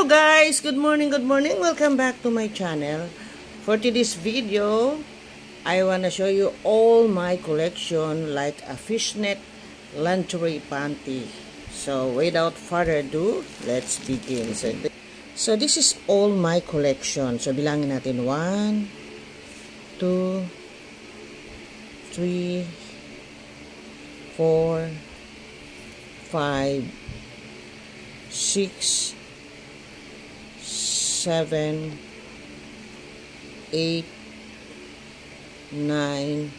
Hello guys! Good morning, good morning! Welcome back to my channel. For today's video, I wanna show you all my collection like a fishnet lingerie panty. So without further ado, let's begin. So this is all my collection. So bilangin natin 1, 2, 3, 4, 5, 6, 7, 8, 9,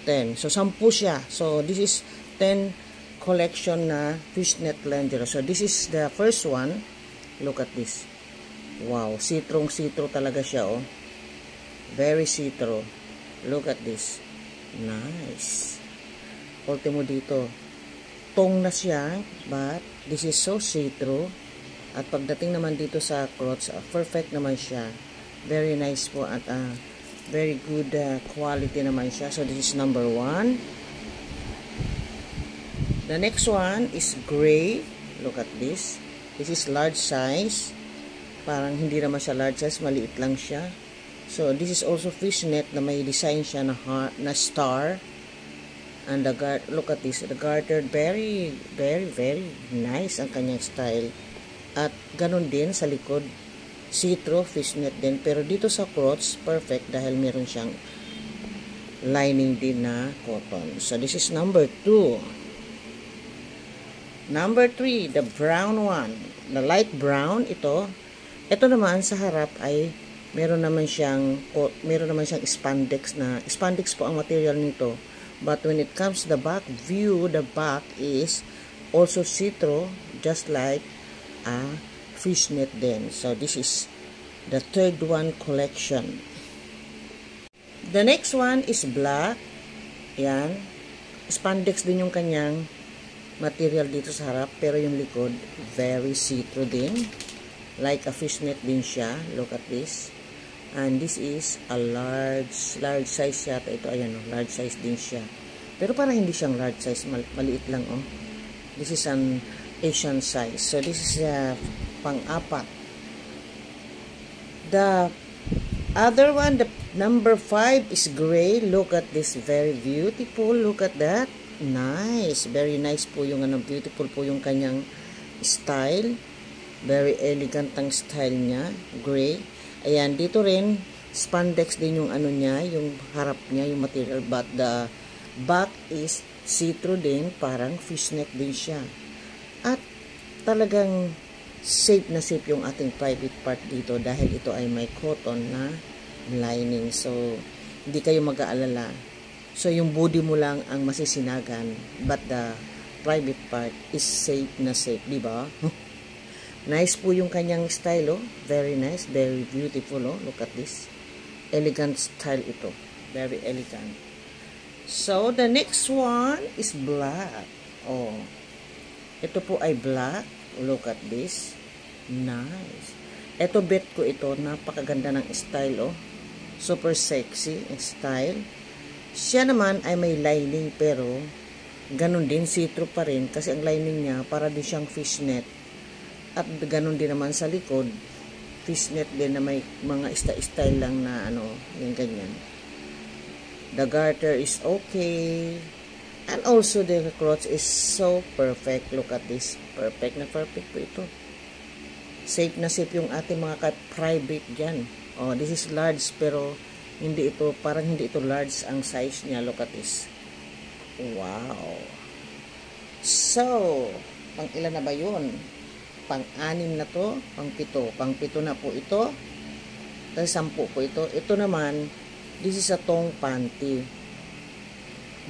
10. So 10 siya. So this is 10 collection na fishnet lingerie. So this is the first one. Look at this. Wow, see-through talaga siya, oh. Very see-through. Look at this. Nice. Ultimo dito. Tong na siya, but this is so see-through. At pagdating naman dito sa clothes, perfect naman siya. Very nice po at very good quality naman siya. So this is number 1. The next one is gray. Look at this. This is large size. Parang hindi naman siya large size, maliit lang siya. So this is also fishnet na may design siya na star. And look at this. The garter, very nice ang kanyang style. At ganun din sa likod, see-through fishnet din. Pero dito sa clothes, perfect dahil meron siyang lining din na cotton. So this is number 2. Number 3, the brown one. The light brown, ito naman sa harap ay meron naman siyang spandex na, spandex po ang material nito. But when it comes to the back view, the back is also see-through, just like a fishnet din. So this is the third one collection. The next one is black. Yan. Spandex din yung kanyang material dito sa harap, pero yung likod very see-through din. Like a fishnet din siya. Look at this. And this is a large size yata. Ito, ayan, oh, large size din siya. Pero parang hindi siyang large size. Maliit lang, oh. This is an Asian size. So, this is pang-apat. The other one, the number 5 is gray. Look at this. Very beautiful. Look at that. Nice. Very nice po yung beautiful po yung kanyang style. Very elegant ang style niya. Gray. Ayan, dito rin, spandex din yung niya, yung harap niya, yung material, but the back is see-through din, parang fishnet din siya. At talagang safe na safe yung ating private part dito dahil ito ay may cotton na lining. So, hindi kayo mag-aalala. So, yung body mo lang ang masisinagan, but the private part is safe na safe, di ba? Nice po yung kanyang style, oh. Very nice, very beautiful, oh. Look at this. Elegant style ito. Very elegant. So, the next one is black. Oh. Ito po ay black. Look at this. Nice. Ito bet ko ito. Napakaganda ng style, oh. Super sexy ang style. Siya naman ay may lining pero ganun din, see-through pa rin kasi ang lining niya para din siyang fishnet. At ganun din naman sa likod, fishnet din na may mga style lang na yung ganyan. The garter is okay. And also the clothes is so perfect. Look at this. Perfect na perfect po ito. Safe na safe yung ating mga private dyan. Oh, this is large pero hindi ito, parang hindi ito large ang size niya. Look at this. Wow. So, pang ilan na ba yun? Pang-6 na to, pang-7 na po ito, tapos 10 po ito. Ito naman, this is a thong panty.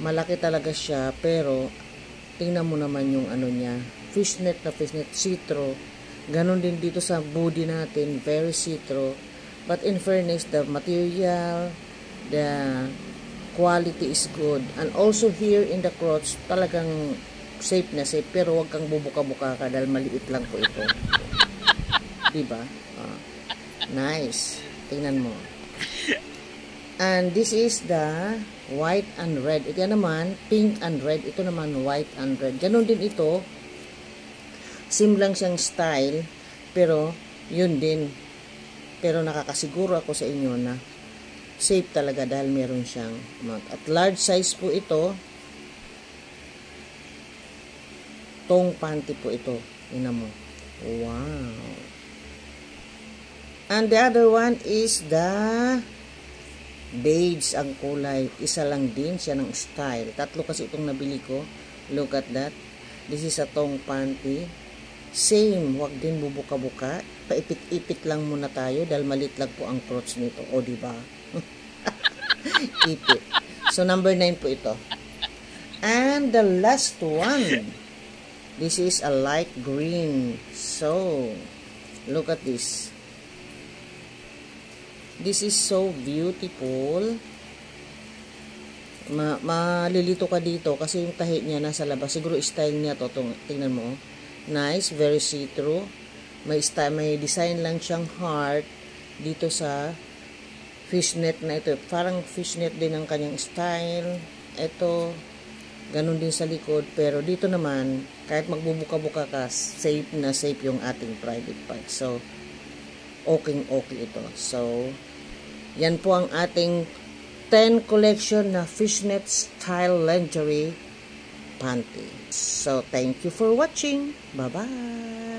Malaki talaga siya, pero tingnan mo naman yung niya, fishnet na fishnet, see-through. Ganon din dito sa body natin, very see-through. But in fairness, the material, the quality is good. And also here in the clothes, talagang safe na safe, pero wag kang bubuka-buka ka dahil maliit lang po ito. Diba? Nice. Tingnan mo. And this is the white and red. Ito naman, pink and red. Ito naman, white and red. Ganon din ito. Same lang siyang style. Pero, yun din. Pero nakakasiguro ako sa inyo na safe talaga dahil meron siyang amount. At large size po ito. Tong panty po ito. Tingnan mo. Wow. And the other one is the beige ang kulay. Isa lang din siya ng style. Tatlo kasi itong nabili ko. Look at that. This is a tong panty. Same. Huwag din bubuka-buka. Paipit-ipit lang muna tayo dahil malit lang po ang crotch nito. O, diba? Ipit. So, number 9 po ito. And the last one. This is a light green. So, look at this. This is so beautiful. Malilito ka dito kasi yung tahi niya nasa labas. Siguro style niya to. Tingnan mo. Nice. Very see-through. May design lang siyang heart dito sa fishnet na ito. Parang fishnet din ang kanyang style. Ito. Ganun din sa likod, pero dito naman, kahit magbubuka-buka ka, safe na safe yung ating private part. So, okay ito. So, yan po ang ating 10 collection na fishnet style lingerie panty. So, thank you for watching. Bye-bye!